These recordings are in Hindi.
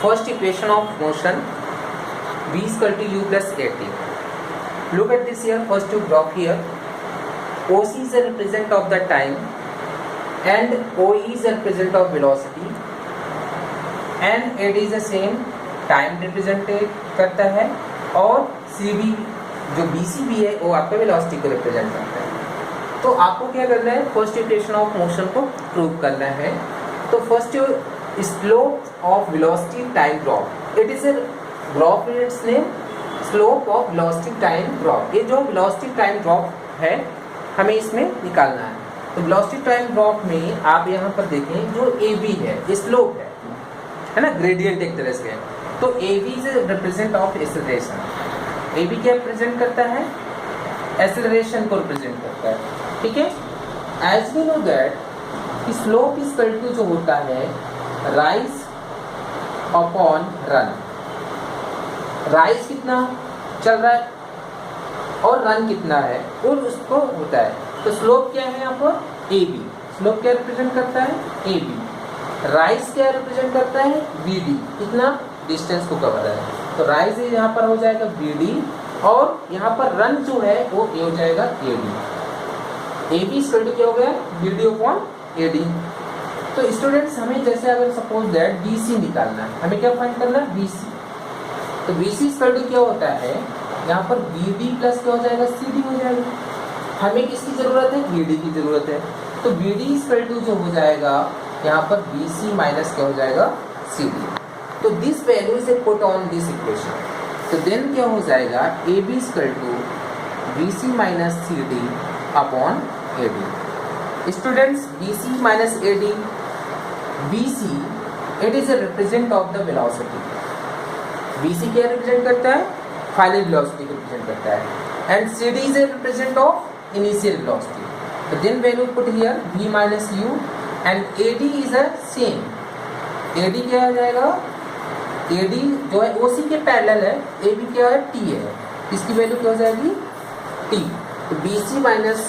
first equation of motion v is equal to u plus at. Look at this here. First you graph here. OC is a represent of the time and OE is a represent of velocity and AD is the same time represent करता है और CB जो BC भी है वो आपका वेलोसिटी को रिप्रेजेंट करता है। तो आपको क्या करना है, फर्स्ट इक्वेशन ऑफ मोशन को प्रूव करना है। तो first slope of velocity time drop, it is a graph in its name, slope of velocity time drop. ये जो वेलोसिटी टाइम ड्रॉप है हमें इसमें निकालना है। तो वेलोसिटी टाइम ड्रॉप में आप यहाँ पर देखें जो AB है स्लोप है ना, ग्रेडियंट एक तरह से। तो AB is represent of acceleration. AB क्या रिप्रेजेंट करता है, एक्सेलरेशन को रिप्रेजेंट करता है, ठीक है। As we know that slope is equal to जो होता है राइज अपॉन रन। राइज कितना चल रहा है और रन कितना है और उसको होता है। तो स्लोप क्या है यहाँ पर AB, स्लोप क्या रिप्रेजेंट करता है AB। राइज क्या रिप्रेजेंट करता है BD, कितना डिस्टेंस को कवर है। तो राइज यहाँ पर हो जाएगा BD और यहाँ पर रन जो है वो ये हो जाएगा AD। AB इक्वल टू क्या हो गया BD अपॉन AD। तो स्टूडेंट्स हमें जैसे अगर सपोज दैट BC निकालना है, हमें क्या फाइंड करना है BC। तो BC इक्वल टू क्या होता है, यहाँ पर BD प्लस क्या हो जाएगा CD हो जाएगा। हमें किसकी जरूरत है, BD की जरूरत है। तो BD इक्वल टू जो हो जाएगा यहाँ पर BC माइनस क्या हो जाएगा CD। तो this value is put on this equation. तो देन क्या हो जाएगा AB equal to BC minus CD upon AD। Students BC minus AD, BC it is a represent of the velocity. BC क्या रिप्रेजेंट करता है, फाइनल वेलोसिटी को रिप्रेजेंट करता है and CD is a represent of initial velocity. तो then value put here V minus U and AD is a same. AD क्या हो जाएगा, AD जो है OC के पैरेलल है, AB क्या है T है, इसकी वैल्यू क्या हो जाएगी T। तो BC माइनस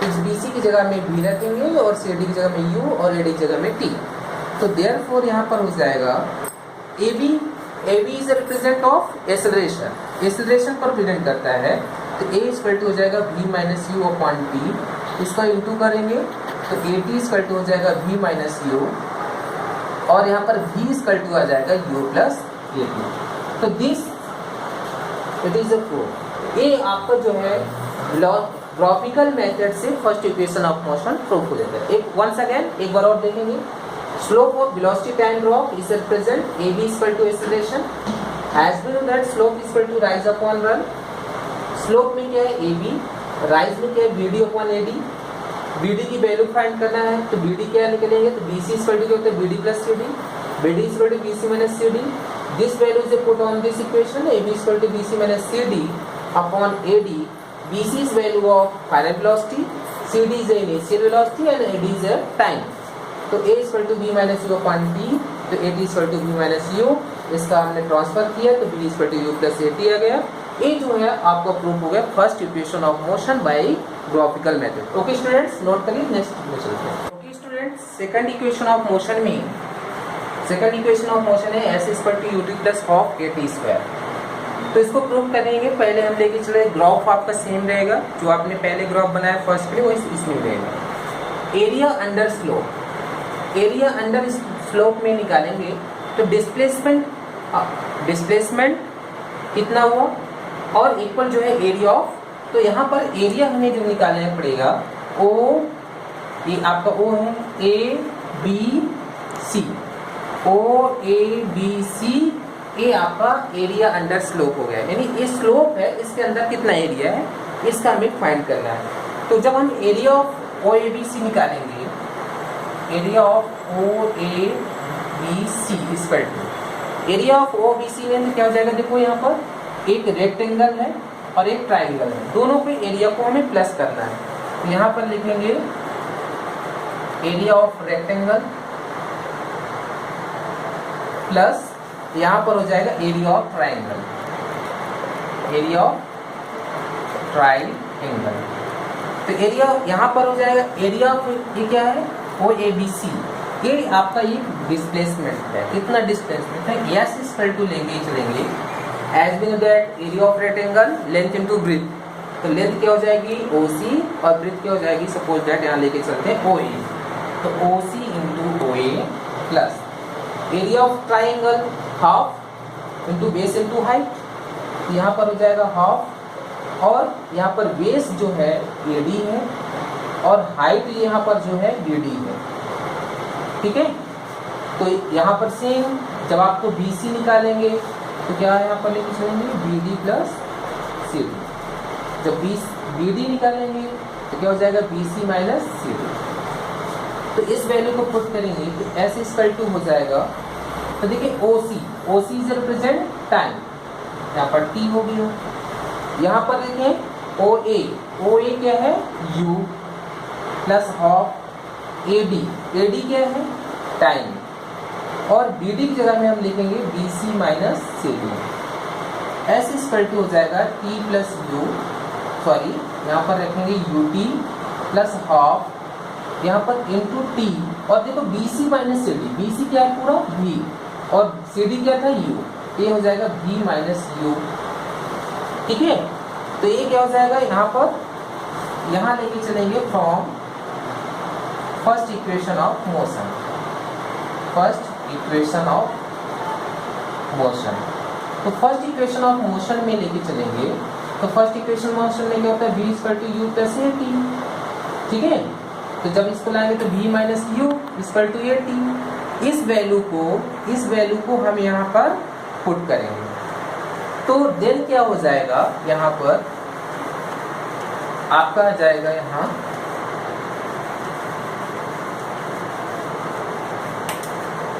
इस BC की जगह में V रखेंगे और CD की जगह में U और AD की जगह में T। तो देयरफॉर यहाँ पर हो जाएगा AB is a represent of acceleration, acceleration को रिप्रेजेंट करता है। तो A इक्वल टू हो जाएगा V minus U upon T, इसका इंटू करेंगे तो AT इक्वल टू हो जाएगा V माइनस U और यहाँ पर V इक्वल टू आ जाएगा U प्लस AT। तो this it is a proof. ये आपका जो है ग्राफिकल मेथड से first equation of motion proof हो जाता है। एक वंस अगेन एक बार और देखेंगे। Slope of velocity time drop is represent AB equal to acceleration. As we know that slope equal to rise upon run. Slope में क्या है AB, राइज में क्या है BD अपॉन AD। BD की वैल्यू फाइंड करना है तो BD क्या निकलेंगे, तो BC इक्वल टू क्या होता है BD plus CD, BD equal to BC minus CD। This value is put on this equation, AB equal to BC minus CD upon AD। BC is value of final velocity, CD is the initial velocity and AD is the time. तो A is equal to B minus U upon T, तो AT is equal to B minus U, इसका हमने ट्रांसफर किया तो B is equal to U plus AT आ गया। ये जो है आपको प्रूफ हो गया first equation of motion by graphical method. Okay students, note करिए, नेक्स्ट में चलते हैं। Okay students, second equation of motion में, सेकंड इक्वेशन ऑफ मोशन है S is equal to UT plus half AT square. तो इसको प्रूव करेंगे। पहले हम लेके चले, ग्राफ आपका सेम रहेगा, जो आपने पहले ग्राफ बनाया फर्स्ट के लिए वो इसमें रहेगा। Area under slope, area under slope में निकालेंगे तो डिस्प्लेसमेंट, डिस्प्लेसमेंट कितना हुआ और इक्वल जो है एरिया ऑफ। तो यहाँ पर एरिया हमें जो निकालना पड़ेगा ओ, ये आपका ओ है ABC, OABC, ये आपका एरिया अंडर स्लोप हो गया। यानी ये स्लोप है, इसके अंदर कितना एरिया है इसका हमें फाइंड करना है। तो जब हम एरिया ऑफ OABC निकालेंगे, area of OABC equal to area of OBC में क्या हो जाएगा, देखो यहाँ पर एक रेक्टेंगल है और एक ट्राइंगल है, दोनों पे एरिया को हमें प्लस करना है। तो यहाँ पर लिखेंगे एरिया ऑफ रेक्टेंगल प्लस यहाँ पर हो जाएगा area of triangle, area of triangle. तो एरिया यहाँ पर हो जाएगा एरिया ऑफ, ये क्या है OABC, ये आपका ये डिस्प्लेसमेंट है, कितना डिस्प्लेसमेंट है, एस इक्वल टू लेंगे चलेंगे as we know that area of rectangle length into breadth, तो लेंथ क्या हो जाएगी OC और ब्रेथ क्या हो जाएगी, सपोज दैट यहाँ लेके चलते हैं OA, तो OC into OA plus area of triangle half into base into height, यहाँ पर हो जाएगा हाफ और यहाँ पर बेस जो है AD है और हाइट यहाँ पर जो है BD है, ठीक है। तो यहाँ पर सेम जब आपको BC निकालेंगे तो क्या है यहाँ पर लेके चलेंगे BD प्लस CD, जब BD निकालेंगे तो क्या हो जाएगा BC माइनस CD, तो इस वैल्यू को पुट करेंगे तो S इक्वल टू हो जाएगा, तो देखिए OC इज रिप्रेजेंट टाइम, यहाँ पर T हो गया, यहाँ पर देखें OA क्या है U प्लस हाफ AD क्या है टाइम, और BD की जगह में हम लिखेंगे BC minus CD, S equal to हो जाएगा T प्लस U, सॉरी यहाँ पर रखेंगे UT प्लस हाफ यहाँ पर इंटू T, और देखो BC माइनस CD, BC क्या है पूरा V और CD क्या था U, ये हो जाएगा V माइनस U, ठीक है। तो ये क्या हो जाएगा यहाँ पर, यहाँ लेके चलेंगे from first equation of motion, तो फर्स्ट इक्वेशन ऑफ मोशन में लेके चलेंगे, तो फर्स्ट इक्वेशन मोशन में क्या होता है V equal to U plus AT, ठीक है। तो जब इसको लाएंगे तो V minus U equal to AT, इस वैल्यू को हम यहाँ पर पुट करेंगे, तो देन क्या हो जाएगा यहाँ पर आपका आ जाएगा, यहाँ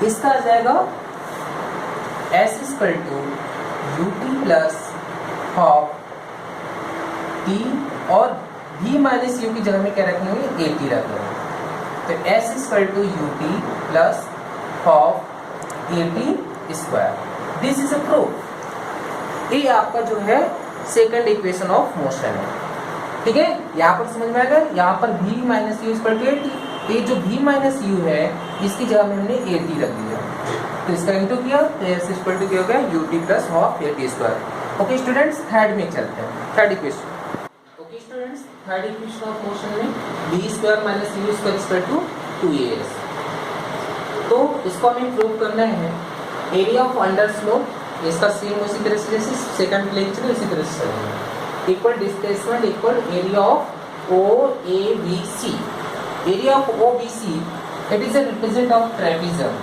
इसका आ जाएगा S equal to UT plus half T और V माइनस U की जगह में क्या रखेंगे AT रखेंगे, तो S equal to UT plus half AT square, this is a proof. ये आपका जो है सेकंड इक्वेशन ऑफ मोशन है, ठीक है। यहाँ पर समझ में आएगा, यहाँ पर V minus U equal to AT, ये जो V माइनस U है इसकी जगह में हमने AT रख दिया, तो इसका इंटू किया तो S इक्वल टू क्या हो गया UT plus half AT square. Okay students, third में चलते हैं, third equation. Okay students, third equation of motion में B square minus U square equal to 2AS, तो इसको हमें प्रूव करना है एरिया ऑफ अंडर स्लोप, इसका सेम उसी तरह से जैसे सेकंड लेक्चर इसी तरह से चलेंगे, equal displacement equal area of OABC, area of OBC it is A represent of trapezium,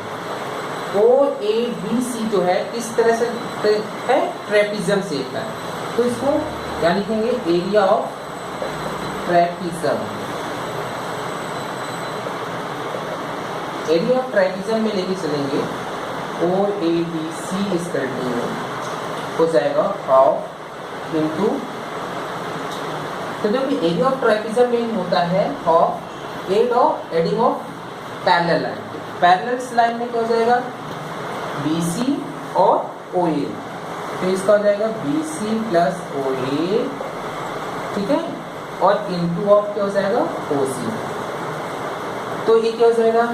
OABC जो है किस तरह से है, ट्रेपेजियम शेप का, तो इसको क्या लिखेंगे area of trapezium, area of trapezium में लेके चलेंगे OABC इक्वल टू हो जाएगा हाफ इंटू, तो जो कि एरिया ऑफ ट्रेपेजियम में होता है half add of adding of parallel line, parallel line में क्या हो जाएगा BC और OA, तो इसका हो जाएगा BC प्लस OA, ठीक है, और इंटू ऑफ क्या हो जाएगा OC, तो ये क्या हो जाएगा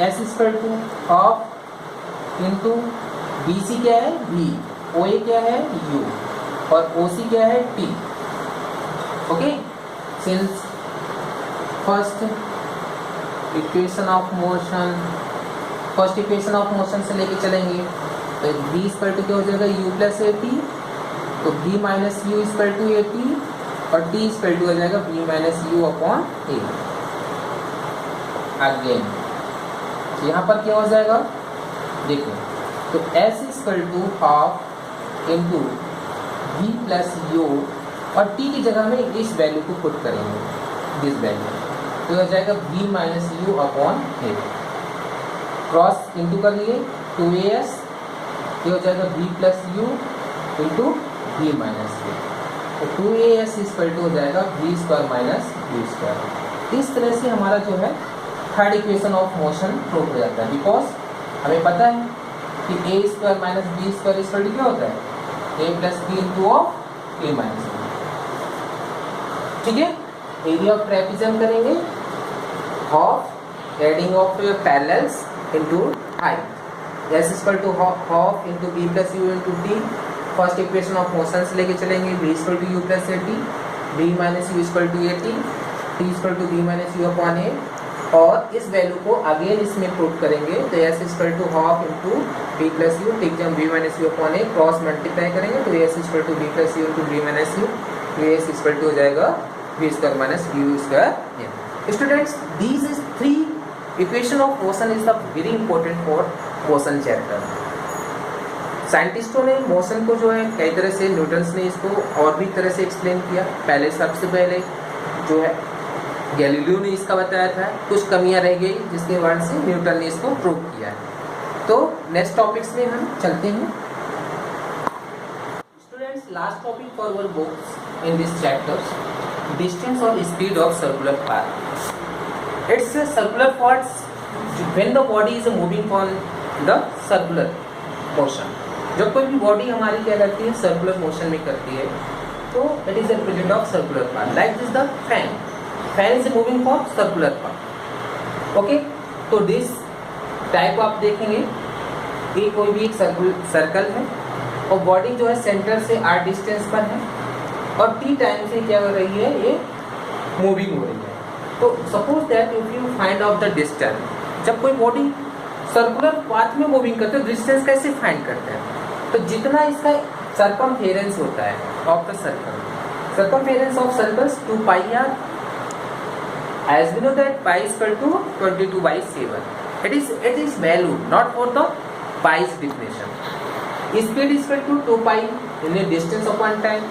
S equal to half into BC क्या है V, OA क्या है U और OC क्या है T, okay. Since first equation of motion, first equation of motion से लेके चलेंगे तो B इक्वल टू क्या हो जाएगा U प्लस AT, तो B minus U equal to AT और T इक्वल टू हो जाएगा B minus U upon A। Again यहाँ पर क्या हो जाएगा देखो, तो S equal to half into V plus U और T की जगह में इस वैल्यू को पुट करेंगे, दिस वैल्यू, तो हो जाएगा V minus U upon A, cross into कर लिए 2AS, ये हो जाएगा V plus U into V minus U, तो 2AS इक्वल टू हो जाएगा V square minus U square. इस तरह से हमारा जो है third equation of motion prove हो जाता है, बिकॉज हमें पता है कि A square minus B square equal to क्या होता है A plus B into of A minus B, ठीक है। एरिया ऑफ ट्रेपेजियम करेंगे half adding of parallels into height, s equal to half into b plus u into t। First equation of motion से लेके चलेंगे, v equal to u plus a t, b minus u equal to a t, t equal to b minus u upon a। और इस वैल्यू को अगेन इसमें पुट करेंगे तो s equal to half into b plus u, take जम b minus u upon a, cross multiply करेंगे तो s equal to b plus u into b minus u, तो s इक्वल टू हो जाएगा v square minus u square. Students, these is 3 equation of motion is the very important for motion chapter. साइंटिस्टों ने मोशन को जो है कई तरह से, न्यूटन्स ने इसको और भी तरह से एक्सप्लेन किया। पहले सबसे पहले जो है गैलीलियो ने इसका बताया था, कुछ कमियां रह गई जिसके बाद से न्यूटन ने इसको प्रूव किया है। तो नेक्स्ट टॉपिक्स में हम चलते हैं। Students, last topic for our books in this chapter, distance और speed of circular path. It's circular paths when the body is moving on the circular motion. जब कोई भी बॉडी हमारी क्या करती है, सर्कुलर मोशन में करती है, तो it is represent of circular path. Like this the fan, fan is moving for circular path. Okay, तो दिस टाइप आप देखेंगे कि कोई भी एक सर्कल है और बॉडी जो है सेंटर से r डिस्टेंस पर है और t टाइम से क्या कर रही है, ये मूविंग हो रही है। तो suppose that if you find out the distance, जब कोई बॉडी सर्कुलर पाथ में मूविंग करते हैं, डिस्टेंस कैसे फाइंड करते हैं, तो जितना इसका सर्कमफेरेंस होता है of the circle, circumference of circles 2 pi r, as we know that pi is equal to 22/7. It is value not for the pi's definition. Speed is equal to 2 pi in a distance upon time.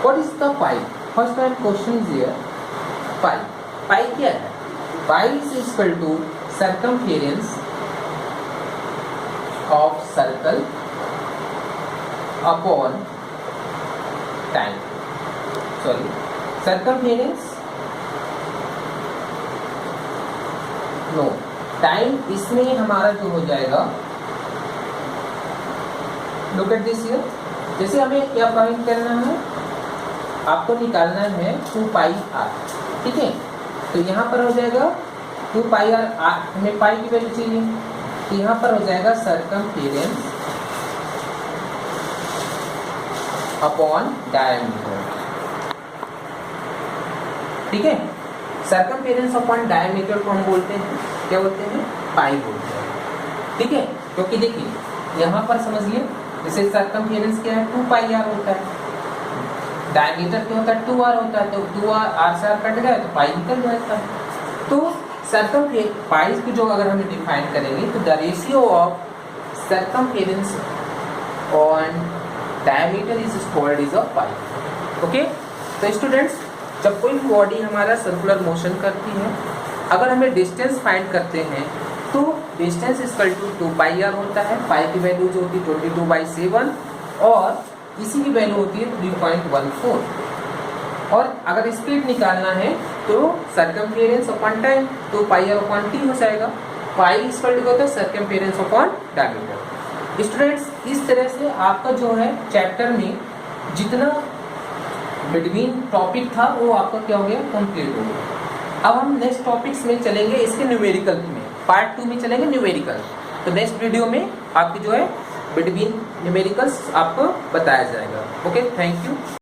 What is the pi? First time question is here. Pi. Pi क्या है? Pi is equal to circumference of circle upon time. Sorry, circumference. No, time इसमें हमारा जो हो जाएगा, लुक एट दिस हियर, जैसे हमें क्या फाइंड करना है, आपको निकालना है 2 पाई r, ठीक है। तो यहाँ पर हो जाएगा 2 पाई r, हमें पाई की वैल्यू चाहिए, तो यहाँ पर हो जाएगा सर्कमफेरेंस अपॉन डायमीटर, ठीक है। सर्कमफेरेंस अपॉन डायमीटर को हम बोलते हैं, क्या बोलते हैं, पाई बोलते हैं, ठीक है। क्योंकि देखिए यहाँ पर समझिए, जैसे सर्कमफेरेंस क्या है, 2 पाई r होता है, डायमीटर क्या होता है, 2r होता है, तो 2r से r कट गया तो पाई निकल जाता है। तो सर्कमफेरेंस पाई की जो अगर हमें डिफाइन करेंगे तो the ratio of circumference on diameter is called is a pi. Okay, तो स्टूडेंट्स, जब कोई बॉडी हमारा सर्कुलर मोशन करती है, अगर हमें डिस्टेंस फाइंड करते हैं तो distance equal to 2 pi r होता है। पाई की वैल्यू जो होती है 22/7 और इसी की वैल्यू होती है 3.14। और अगर स्पीड निकालना है तो सर्कमफेरेंस अपॉन टाइम, तो पाई r अपॉन t हो जाएगा। पाई इक्वल टू होता है सर्कमफेरेंस अपॉन डायमीटर। स्टूडेंट्स, इस तरह से आपका जो है चैप्टर में जितना बिटवीन टॉपिक था वो आपका क्या हो गया, कंप्लीट हो गया। अब हम नेक्स्ट टॉपिक्स में चलेंगे, इसके न्यूमेरिकल में, पार्ट 2 में चलेंगे न्यूमेरिकल। तो नेक्स्ट वीडियो में आपकी जो है बिटवीन न्यूमेरिकल्स आपको बताया जाएगा। Okay, thank you.